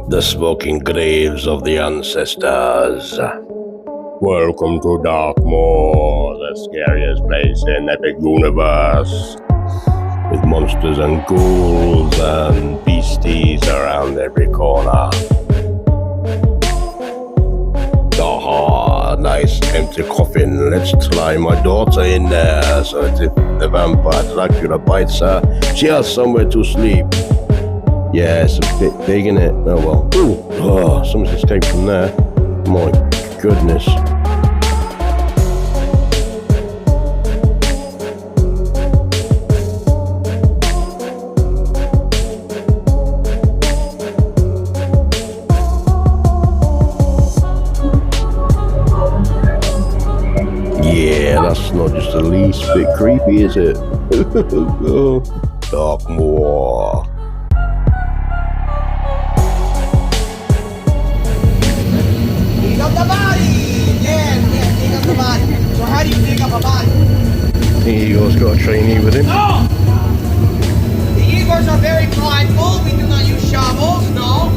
The smoking graves of the ancestors. Welcome to Darkmoor, the scariest place in Epic Universe. With monsters and ghouls and beasties around every corner. Ah, nice empty coffin. Let's tie my daughter in there so that if the vampire Dracula bites her, she has somewhere to sleep. Yeah, it's a bit big, isn't it? Oh well. Ooh, oh, someone's escaped from there. My goodness. Yeah, that's not just the least bit creepy, is it? Darkmoor. Dig up the body! Yeah, dig up the body. So how do you dig up a body? Igor's got a trainee with him. No! The Igors are very prideful. We do not use shovels, no.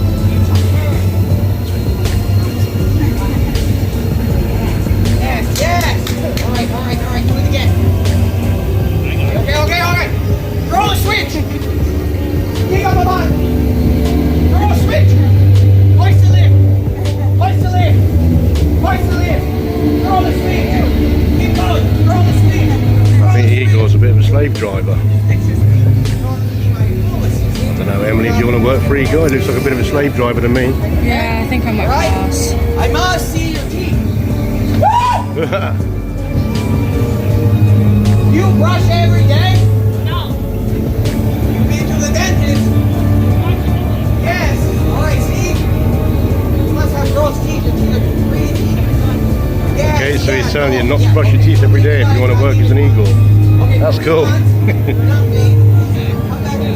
Yes! Alright, do it again. Okay. Throw the switch! Dig up the body! Throw the switch! Place the lift! Throw the switch! Keep going! Throw the switch! I think Igor's a bit of a slave driver. I don't know, Emily, do you want to work for Igor? He looks like a bit of a slave driver to me. Yeah, I think I'm at class. I must see your teeth! You brush every day? No. You've been to the dentist? Yes. Alright, see? You must have gross teeth until you're breathing. Yes, Okay, so he's telling you not to brush your teeth every day if you want to work as an eagle. Okay, That's cool.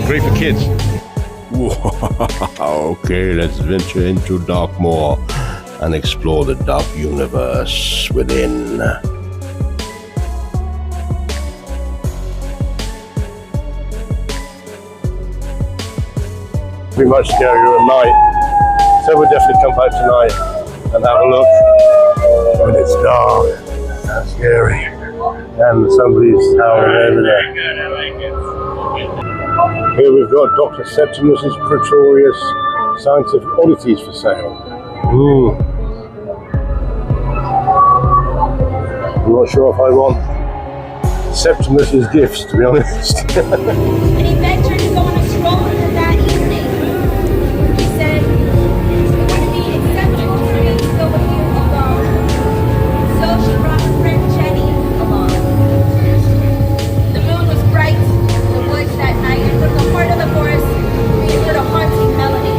Great for kids. Okay, let's venture into Darkmoor and explore the dark universe within. Pretty much scarier at night, so we'll definitely come back tonight and have a look when it's dark. That's scary. And somebody's howling over there. Here we've got Dr. Septimus's Pretorius Scientific Oddities for sale. I'm not sure if I want Septimus's gifts, to be honest. And he begged her to go on a stroll with her that evening. He said, it wouldn't be acceptable for me to go with you alone. So she brought her friend Jenny along. The moon was bright in the woods that night, and from the heart of the forest, we heard a haunting melody.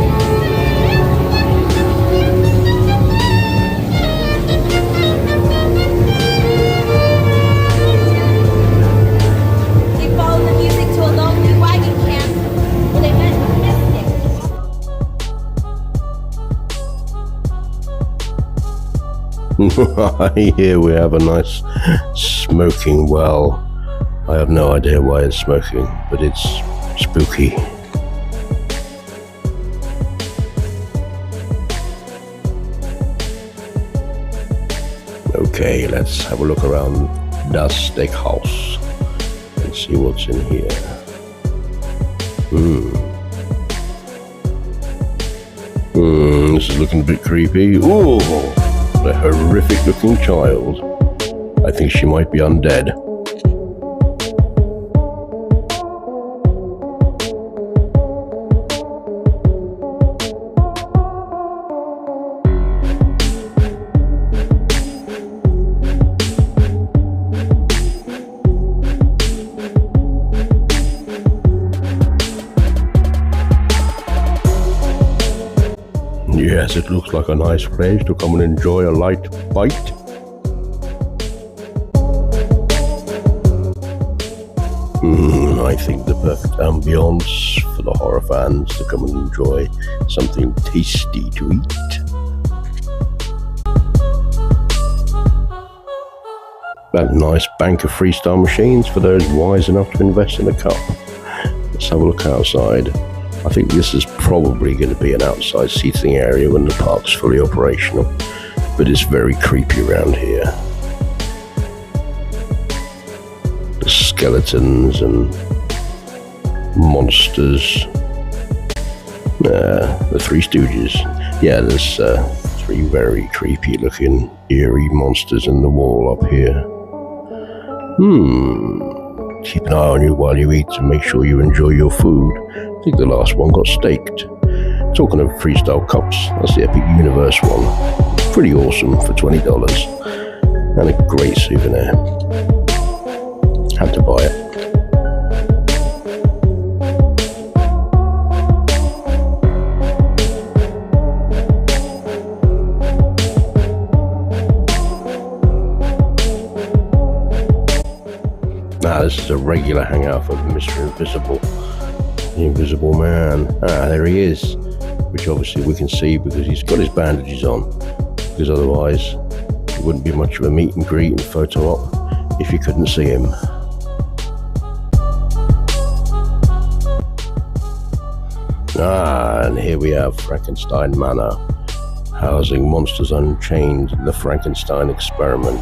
They followed the music to a lonely wagon camp where they met a mystic. Here we have a nice smoking well. I have no idea why it's smoking, but it's spooky. Okay, let's have a look around Das Steakhouse and see what's in here. This is looking a bit creepy. Ooh, a horrific looking child. I think she might be undead. Yes, it looks like a nice place to come and enjoy a light bite. I think the perfect ambience for the horror fans to come and enjoy something tasty to eat. That nice bank of freestyle machines for those wise enough to invest in a cup. Let's have a look outside. I think this is probably going to be an outside seating area when the park's fully operational, but it's very creepy around here. The skeletons and monsters. The Three Stooges. Yeah, there's three very creepy looking eerie monsters in the wall up here. Keep an eye on you while you eat to make sure you enjoy your food. I think the last one got staked. Talking of freestyle cups, that's the Epic Universe one. Pretty awesome for $20 and a great souvenir. Had to buy it. This is a regular hangout for Mr. Invisible, the Invisible Man. There he is, which obviously we can see because he's got his bandages on, because otherwise it wouldn't be much of a meet and greet and photo op if you couldn't see him. And here we have Frankenstein Manor, housing Monsters Unchained, the Frankenstein Experiment.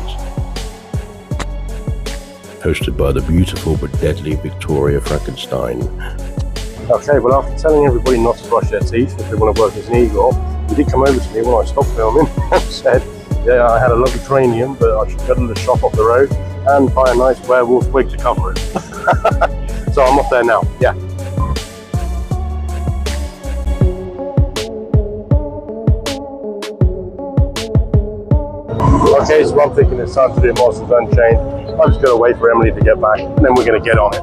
Hosted by the beautiful but deadly Victoria Frankenstein. Okay, well, after telling everybody not to brush their teeth if they want to work as an eagle, he did come over to me when I stopped filming and said, yeah, I had a lovely cranium, but I should go to the shop off the road and buy a nice werewolf wig to cover it. So I'm off there now, yeah. Okay, so I'm thinking it's time to do Monsters Unchained. I'm just going to wait for Emily to get back, and then we're going to get on it.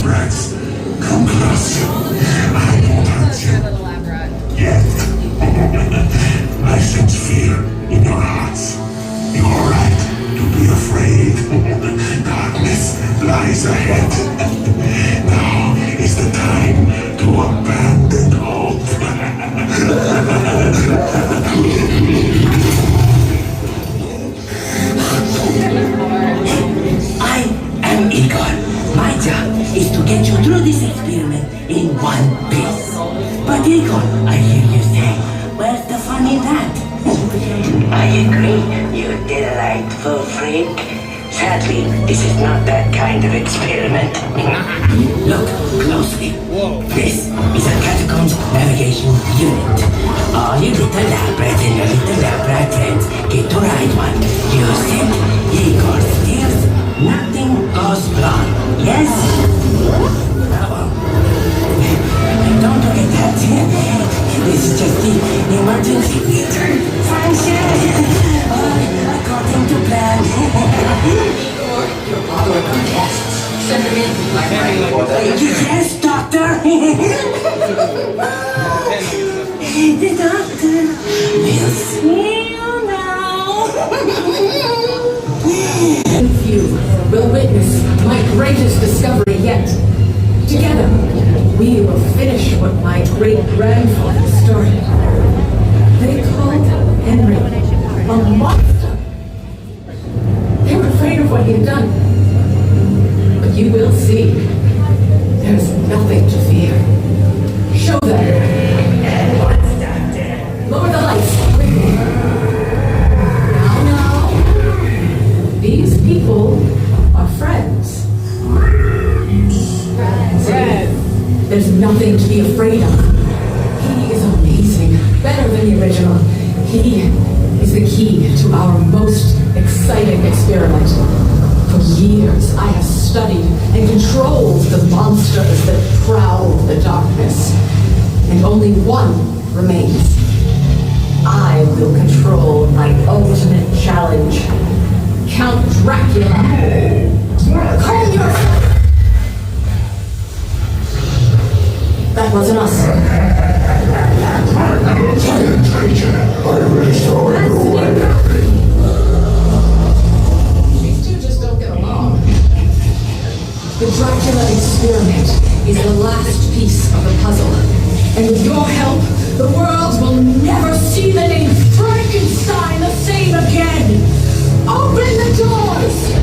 Rats, come closer. I won't hurt you. Yet. I sense fear in your hearts. You're right to be afraid. Darkness lies ahead. Now is the time to abandon hope. I am Igor. My job is to get you through this experiment in one piece. But Igor, I hear you say, where's the fun in that? I agree, you delightful freak. Sadly, this is not that kind of experiment. Look closely. This is a catacombs navigation unit. All you little lab rats and your little lab rat friends get to ride one. Use it. Igor steers. Nothing goes wrong. Yes? Don't forget that. This is just the emergency return function. According to plan. Your father got tests. Send them in. Yes, doctor. The doctor will see you now. You will witness my greatest discovery yet. Together, we will finish what my great-grandfather started. They called Henry a monster. They were afraid of what he had done. But you will see, there's nothing to fear. Show them. Lower the lights, quickly. Now. These people are friends. Friends. There's nothing to be afraid of. He is amazing. Better than the original. He is the key to our most exciting experiment. For years, I have studied and controlled the monsters that prowl the darkness. And only one remains. I will control my ultimate challenge. Count Dracula. Call yourself. That wasn't us. These two just don't get along. The Dracula experiment is the last piece of the puzzle. And with your help, the world will never see the name Frankenstein the same again. Open the doors!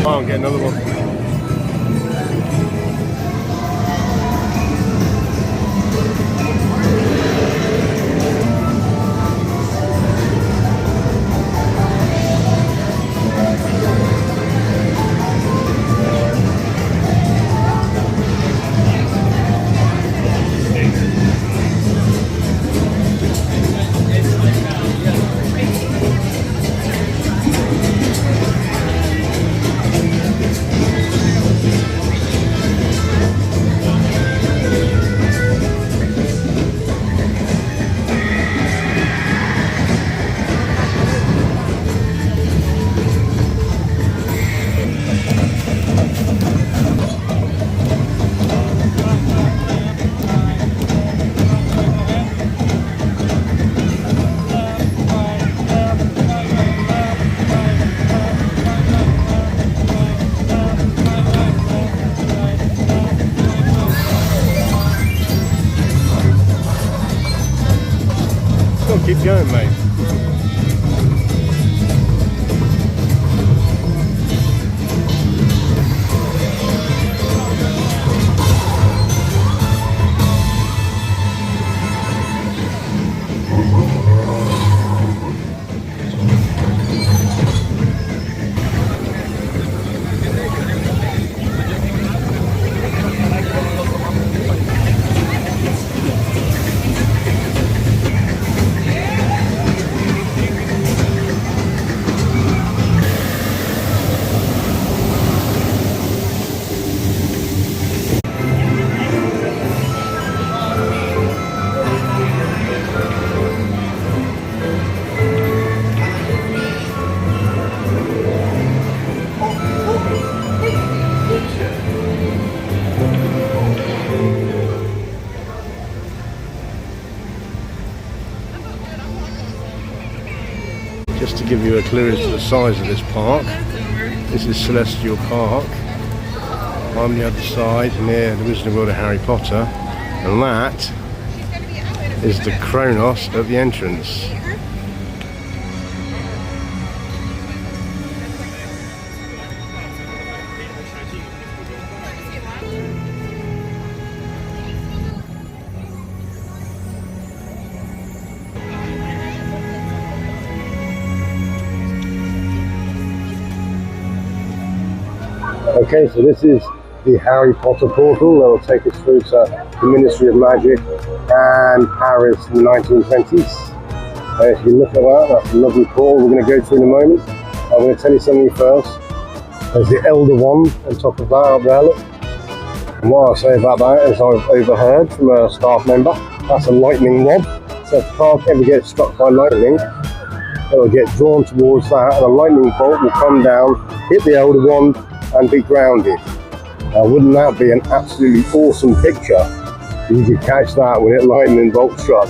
I'll get another one. Keep going, mate. Just to give you a clue as to the size of this park, this is Celestial Park. On the other side, near the Wizarding World of Harry Potter, and that is the Kronos at the entrance. Okay, so this is the Harry Potter portal that will take us through to the Ministry of Magic and Paris in the 1920s. If you look at that, that's a lovely portal we're going to go to in a moment. I'm going to tell you something first. There's the Elder Wand on top of that up there, look. And what I'll say about that is I've overheard from a staff member, that's a lightning rod. So if the park ever gets struck by lightning, it will get drawn towards that and a lightning bolt will come down, hit the Elder Wand and be grounded. Wouldn't that be an absolutely awesome picture? You could catch that when it lightning bolt struck.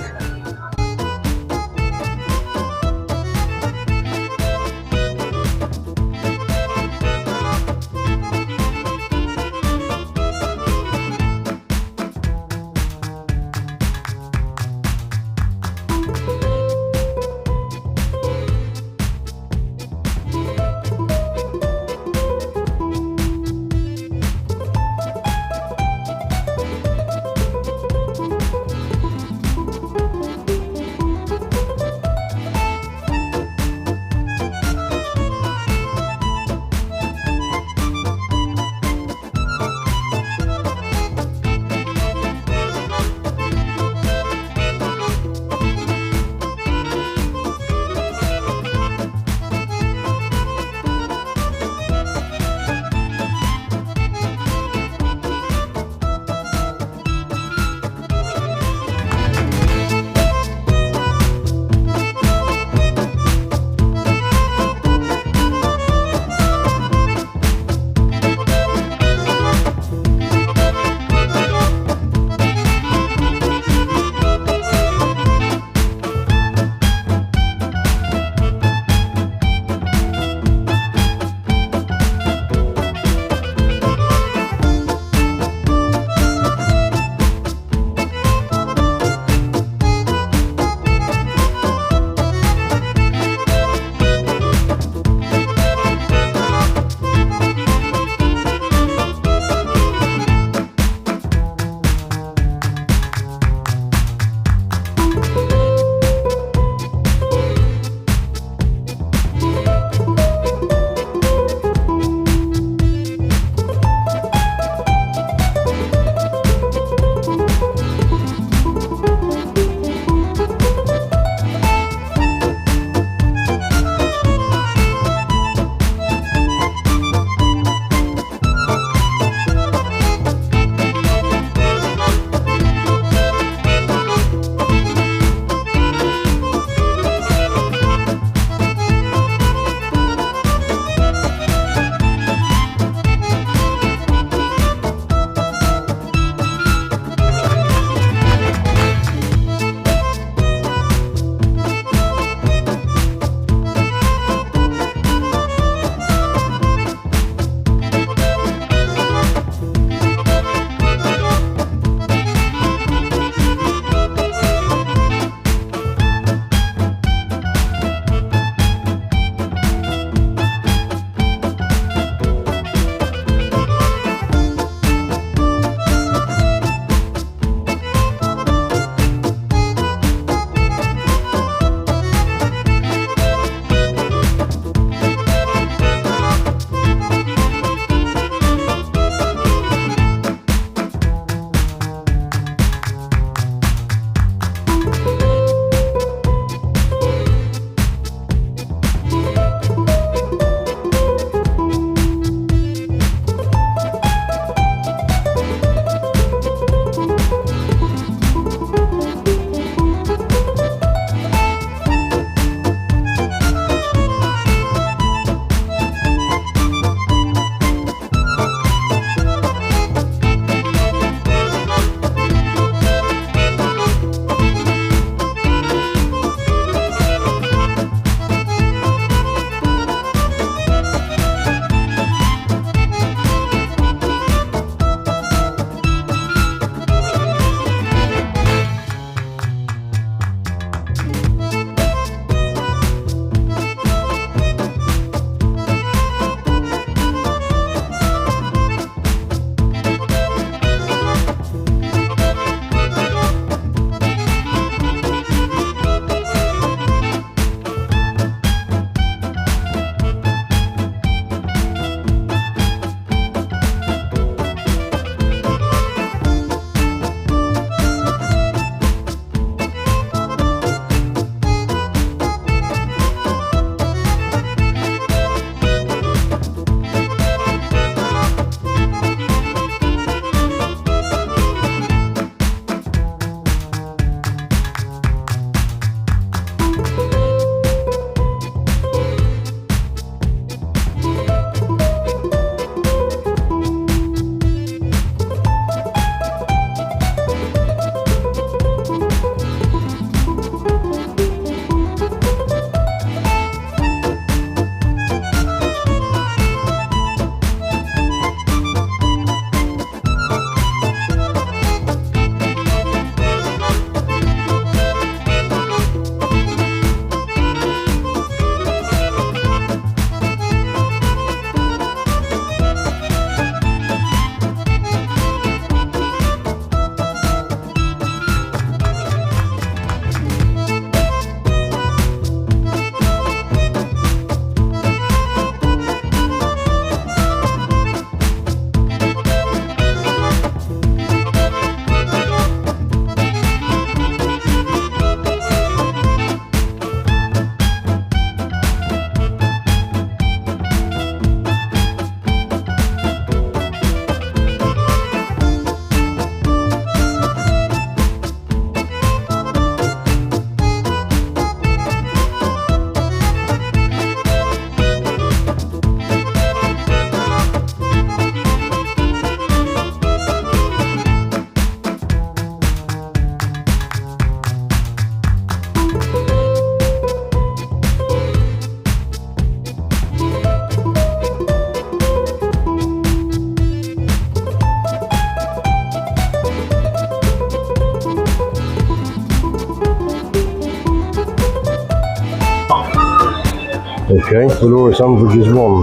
Okay, Dolores Umbridge is one.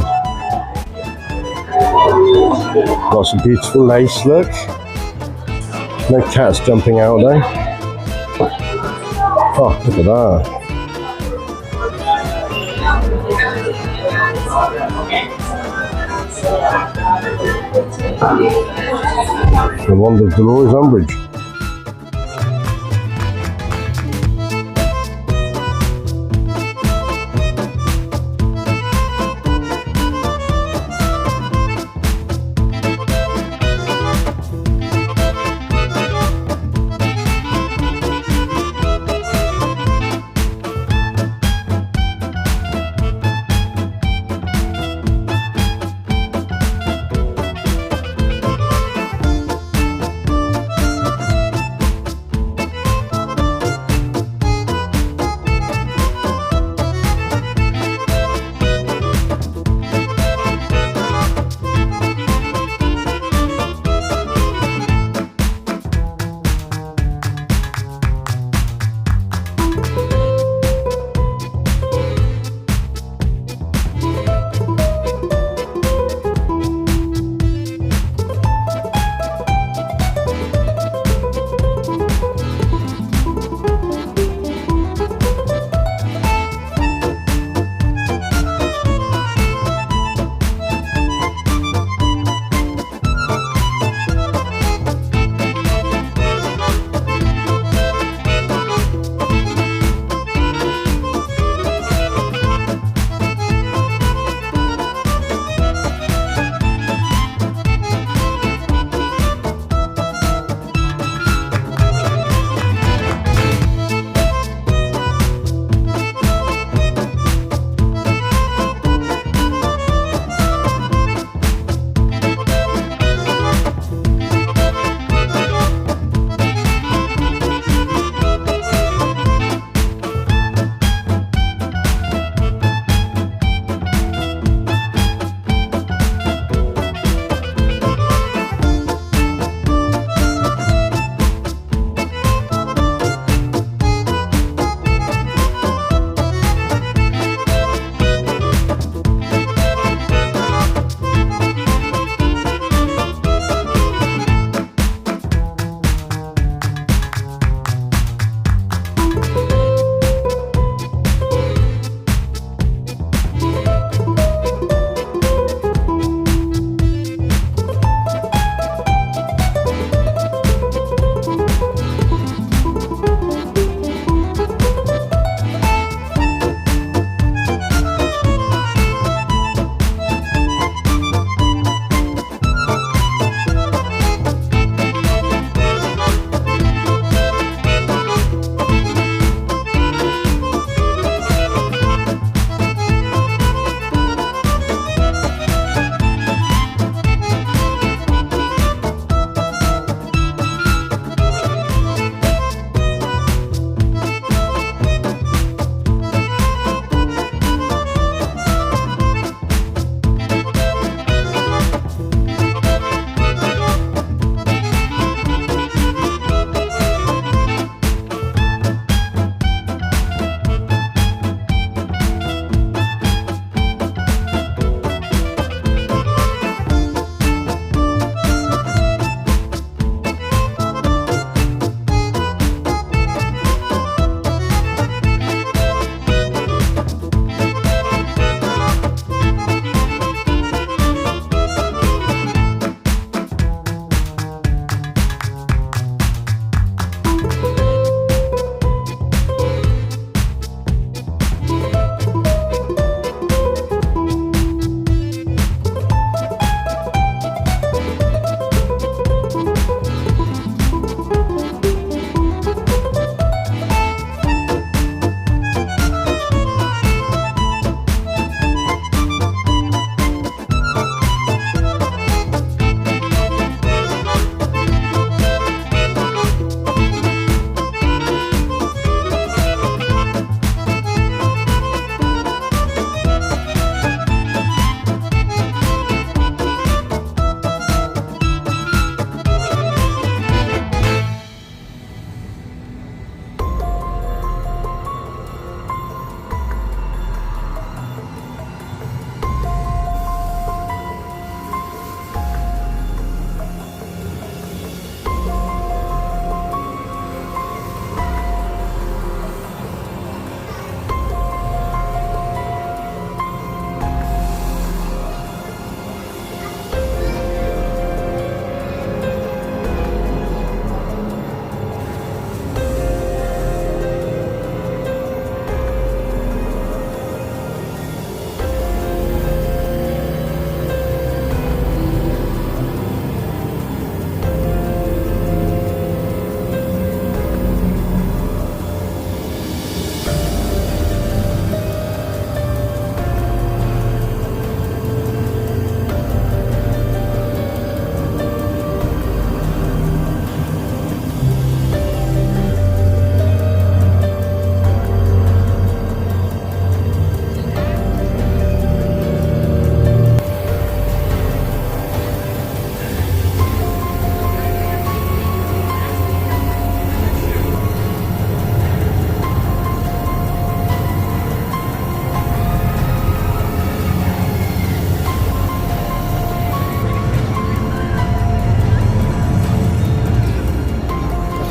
Lots of beautiful lace, look. No cats jumping out though. Oh, look at that. The wand of Dolores Umbridge.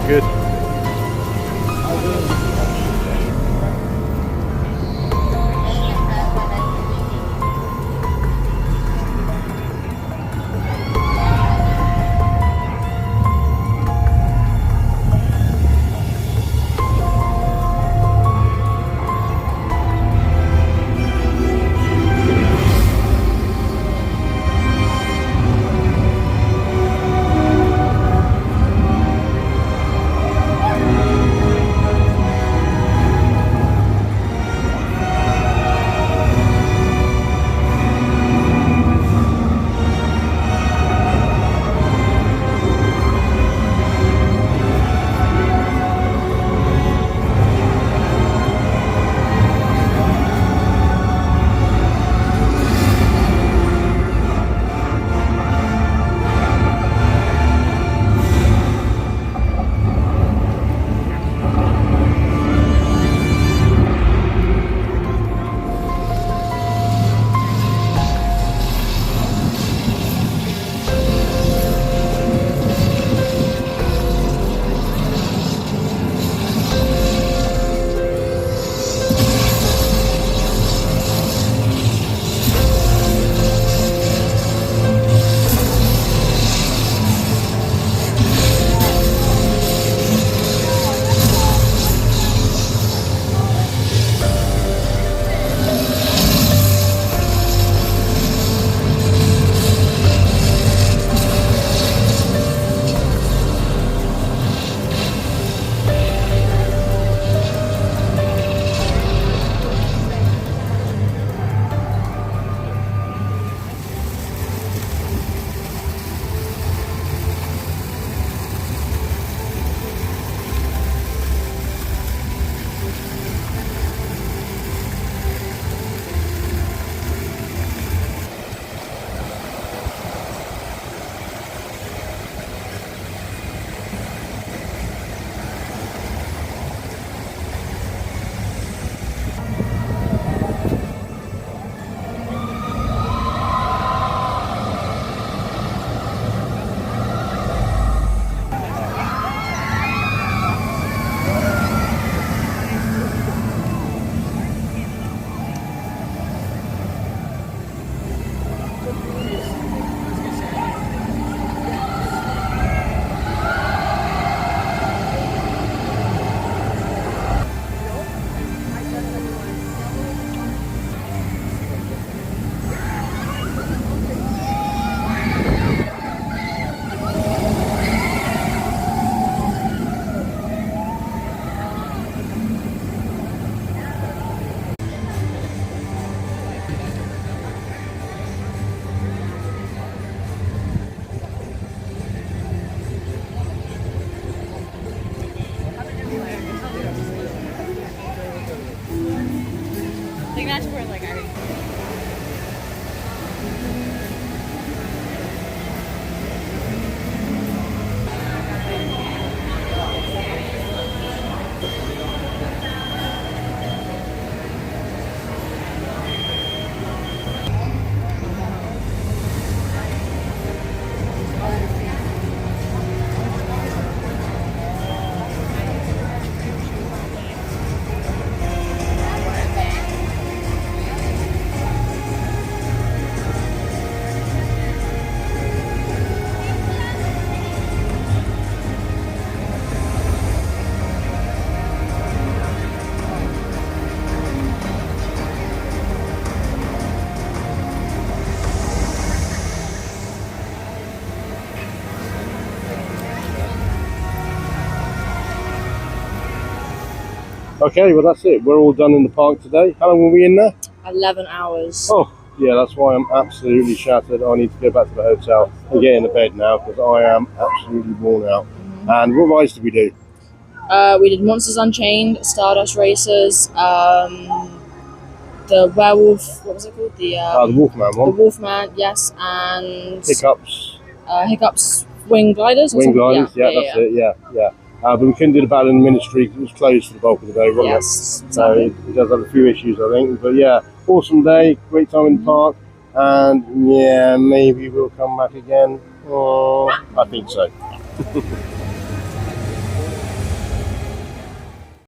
good. I think that's where like I. Okay, well that's it. We're all done in the park today. How long were we in there? 11 hours. Oh, yeah, that's why I'm absolutely shattered. I need to go back to the hotel and get in the bed now because I am absolutely worn out. And what rides did we do? We did Monsters Unchained, Stardust Racers, the werewolf, what was it called? The Wolfman The one. Wolfman, yes, and Hiccups. Hiccups Wing Gliders. Or Wing something? gliders, yeah, that's it, yeah. But we couldn't do the Battle in the Ministry because it was closed for the bulk of the day, wasn't Yes, it? So exactly. it does have a few issues, I think. But yeah, awesome day, great time in the park. And yeah, maybe we'll come back again. Oh, I think so.